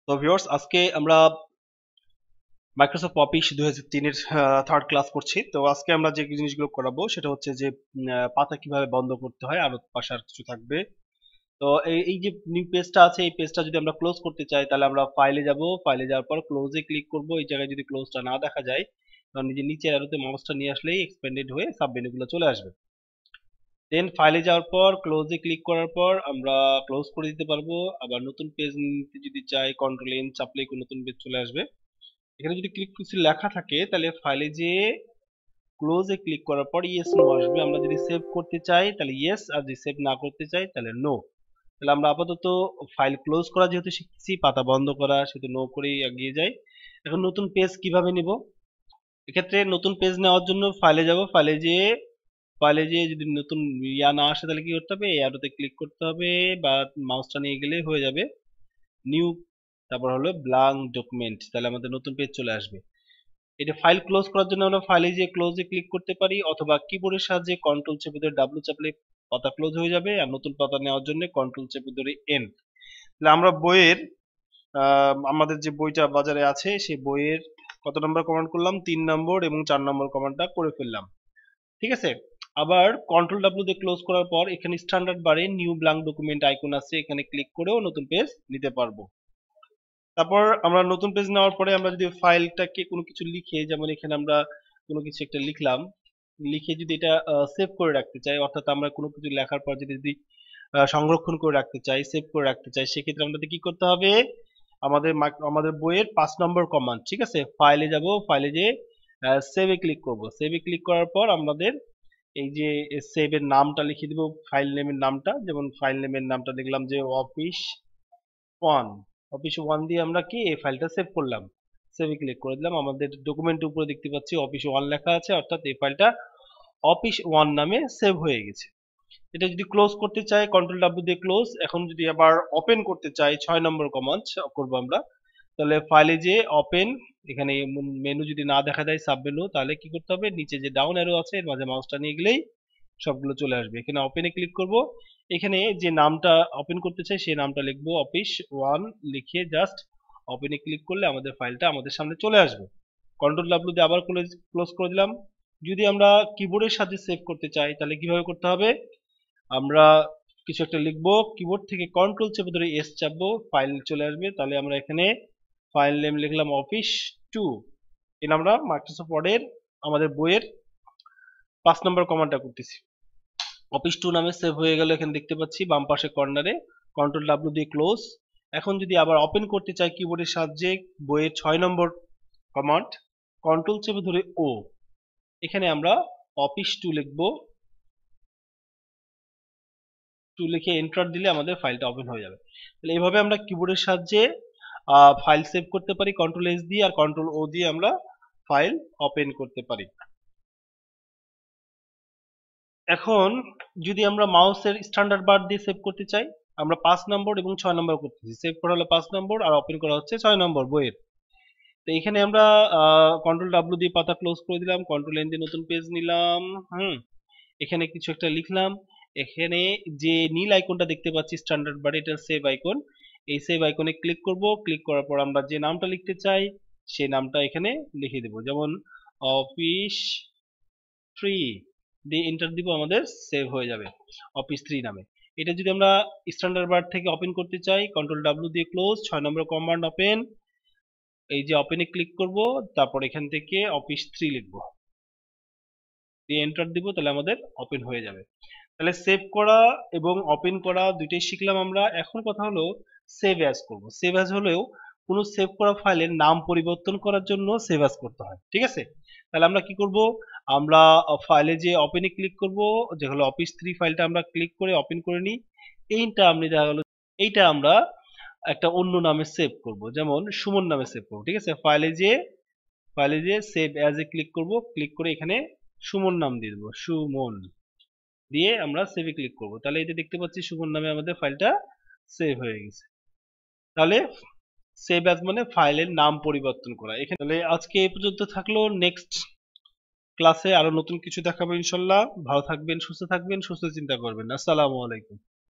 তো ভিউয়ার্স, আজকে আমরা মাইক্রোসফট অফিস 2003 এর থার্ড ক্লাস করছি। তো আজকে আমরা যে জিনিসগুলো করাবো সেটা হচ্ছে যে পাতা কিভাবে বন্ধ করতে হয়, আরো পাশে আর কিছু থাকবে। তো এই যে নিউ পেজটা আছে, এই পেজটা যদি আমরা ক্লোজ করতে চাই তাহলে আমরা ফাইলে যাব, ফাইলে যাওয়ার পর ক্লোজে ক্লিক করব। এই জায়গায় যদি ক্লোজটা না দেখা যায় তখন নিজে নিচে অ্যারোতে মাউসটা নিয়ে আসলেই এক্সপেন্ডেড হয়ে সাব মেনুগুলো চলে আসবে। দেন ফাইলে যাওয়ার পর ক্লোজে ক্লিক করার পর আমরা ক্লোজ করে দিতে পারবো। আবার নতুন পেজ নিতে যদি চাই কন্ট্রোল এন চাপলেই নতুন পেজ চলে আসবে। এখানে যদি ক্লিক কিছু লেখা থাকে তাহলে ফাইলে যেয়ে ক্লোজে ক্লিক করার পর ইয়েস নো আসবে। আমরা যদি সেভ করতে চাই তাহলে ইয়েস, আর যদি সেভ না করতে চাই তাহলে নো। তাহলে আমরা আপাতত ফাইল ক্লোজ করা যেহেতু শিখছি, পাতা বন্ধ করা সেহেতু নো করেই এগিয়ে যাই। এখন নতুন পেজ কিভাবে নিব? এক্ষেত্রে নতুন পেজ নেওয়ার জন্য ফাইলে যেয়ে যদি নতুন না আসে তাহলে কি করতে হবে, এই অ্যারোতে ক্লিক করতে হবে বা মাউসটা নিয়ে গেলে হয়ে যাবে নিউ, তারপর হলো ব্ল্যাঙ্ক ডকুমেন্ট। তাহলে আমাদের নতুন পেজ চলে আসবে। এটা ফাইল ক্লোজ করার জন্য আমরা ফাইলে যে ক্লোজে ক্লিক করতে পারি, অথবা কিবোর্ডের সাহায্যে কন্ট্রোল চেপে ধরে ডাব্লু চাপলে পাতা ক্লোজ হয়ে যাবে। আর নতুন পাতা নেওয়ার জন্য কন্ট্রোল চেপে ধরে এন। তাহলে আমরা বইয়ের আমাদের যে বইটা বাজারে আছে সেই বইয়ের কত নম্বর কমান্ড করলাম, 3 নম্বর এবং 4 নম্বর কমান্ডটা করে ফেললাম। ঠিক আছে। আবার কন্ট্রোল ডাব্লু দিয়ে ক্লোজ করার পর এখানে স্ট্যান্ডার্ড বারে নিউ ব্ল্যাঙ্ক ডকুমেন্ট আইকন আছে, এখানে ক্লিক করেও নতুন পেজ নিতে পারবো। তারপর আমরা নতুন পেজ নেওয়ার পরে আমরা যদি ফাইলটাকে কোনো কিছু লিখে, যেমন এখানে আমরা কোনো কিছু একটা লিখলাম, লিখে যদি এটা সেভ করে রাখতে চাই, অর্থাৎ আমরা কোনো কিছু লেখার পর যদি সংরক্ষণ করে রাখতে চাই, সেভ করে রাখতে চাই, সেক্ষেত্রে আমাদের কি করতে হবে? আমাদের বইয়ের 5 নম্বর কমান্ড, ঠিক আছে, ফাইলে যাব, ফাইলে যে সেভে ক্লিক করব। সেভে ক্লিক করার পর আমাদের এই যে সেভের নামটা লিখে দিব, ফাইল নেমের নামটা, যেমন ফাইল নেমের নামটা লিখলাম যে অফিস ওয়ান। অফিস ওয়ান দিয়ে আমরা কি এই ফাইলটা সেভ করলাম। সেভে ক্লিক করে দিলাম। আমাদের ডকুমেন্টের উপরে দেখতে পাচ্ছি অফিস ওয়ান লেখা আছে, অর্থাৎ এই ফাইলটা অফিস ওয়ান নামে সেভ হয়ে গেছে। এটা যদি ক্লোজ করতে চাই কন্ট্রোল ডাব্লিউ দিয়ে ক্লোজ। এখন যদি আবার ওপেন করতে চাই 6 নম্বর কমান্ড করবো আমরা, তাহলে ফাইলে যে ওপেন, এখানে মেনু যদি না দেখা যায় সাব মেনু, তাহলে কি করতে হবে, নিচে যে ডাউন অ্যারো আছে এর মাঝে মাউসটা নিয়ে গেলেই সবগুলো চলে আসবে। এখানে ওপেনে ক্লিক করব। এখানে যে নামটা ওপেন করতে চাই সেই নামটা লিখবো অফিস ওয়ান, লিখে জাস্ট ওপেনে ক্লিক করলে আমাদের ফাইলটা আমাদের সামনে চলে আসবে। কন্ট্রোল ডাব্লিউ দিয়ে আবার ক্লোজ করে দিলাম। যদি আমরা কিবোর্ডের সাথে সেভ করতে চাই তাহলে কিভাবে করতে হবে? আমরা কিছু একটা লিখবো, কিবোর্ড থেকে কন্ট্রোল চেপে ধরে এস চাপবো, ফাইল চলে আসবে। তাহলে আমরা এখানে ফাইল নেম লিখলাম অফিস টু। এই আমরা মাইক্রোসফট ওয়ার্ডের আমাদের বইয়ের 5 নম্বর কমান্ডটা করতেছি। অফিস টু নামে সেভ হয়ে গেল, এখানে দেখতে পাচ্ছি বাম পাশে কর্নারে। কন্ট্রোল ডাব্লিউ দিয়ে ক্লোজ। এখন যদি আবার ওপেন করতে চাই কিবোর্ডের সাহায্যে বইয়ের 6 নম্বর কমান্ড, কন্ট্রোল চেপে ধরে ও, এখানে আমরা অফিস টু লিখবো। টু লিখে এন্টার দিলে আমাদের ফাইলটা ওপেন হয়ে যাবে। তাহলে এইভাবে আমরা কিবোর্ডের সাহায্যে ফাইল সেভ করতে পারি কন্ট্রোল এস দিয়ে, আর কন্ট্রোল ও দিয়ে আমরা ফাইল ওপেন করতে পারি। এখন যদি আমরা মাউসের স্ট্যান্ডার্ড বার দিয়ে সেভ করতে চাই, আমরা 5 নম্বর এবং 6 নম্বর করতেছি, সেভ করা হলো 5 নম্বর আর ওপেন করা হচ্ছে 6 নম্বর বইয়ের। তো এখানে আমরা কন্ট্রোল ডাব্লিউ দিয়ে পাতা ক্লোজ করে দিলাম, কন্ট্রোল এন দিয়ে নতুন পেজ নিলাম। এখানে কিছু একটা লিখলাম। এখানে যে নীল আইকনটা দেখতে পাচ্ছি স্ট্যান্ডার্ড বারে, এটা সেভ আইকন। এই সেভ আইকনে ক্লিক করব। ক্লিক করার পর আমরা যে নামটা লিখতে চাই সেই নামটা এখানে লিখে দেব, যেমন অফিস থ্রি দিয়ে এন্টার দিব, আমাদের সেভ হয়ে যাবে অফিস থ্রি নামে। এটা যদি আমরা স্ট্যান্ডার্ড বার থেকে ওপেন করতে চাই কন্ট্রোল ডাব্লিউ দিয়ে ক্লোজ, 6 নম্বর কমান্ড ওপেন। এই যে ওপেনে ক্লিক করব, তারপর এখান থেকে অফিস থ্রি লিখবো, দিয়ে এন্টার দিব, তাহলে আমাদের ওপেন হয়ে যাবে। তাহলে সেভ করা এবং ওপেন করা দুইটাই শিখলাম আমরা। এখন কথা হলো সেভ অ্যাজ করব। সেভ অ্যাজ হলেও কোনো সেভ করা ফাইলের নাম পরিবর্তন করার জন্য সেভ অ্যাজ করতে হয়, ঠিক আছে। তাহলে আমরা কি করব, আমরা ফাইলে যে ওপেনে ক্লিক করব, যে হলো অফিস থ্রি ফাইলটা আমরা ক্লিক করে ওপেন করে নিই। এইটা আমরা একটা অন্য নামে সেভ করব, যেমন সুমন নামে সেভ করব, ঠিক আছে। ফাইলে যে সেভ অ্যাজ এ ক্লিক করব, ক্লিক করে এখানে সুমন নাম দিয়ে দেবো, সুমন দিয়ে আমরা সেভে ক্লিক করব। তাহলে এই যে দেখতে পাচ্ছি সুমন নামে আমাদের ফাইলটা সেভ হয়ে গেছে। তাহলে সেভ অ্যাজ মানে ফাইলের নাম পরিবর্তন করা। এখানে তাহলে আজকে এই পর্যন্ত থাকলো। নেক্সট ক্লাসে আরো নতুন কিছু দেখাবো ইনশাল্লাহ। ভালো থাকবেন, সুস্থ থাকবেন, সুস্থ চিন্তা করবেন। আসসালামু আলাইকুম।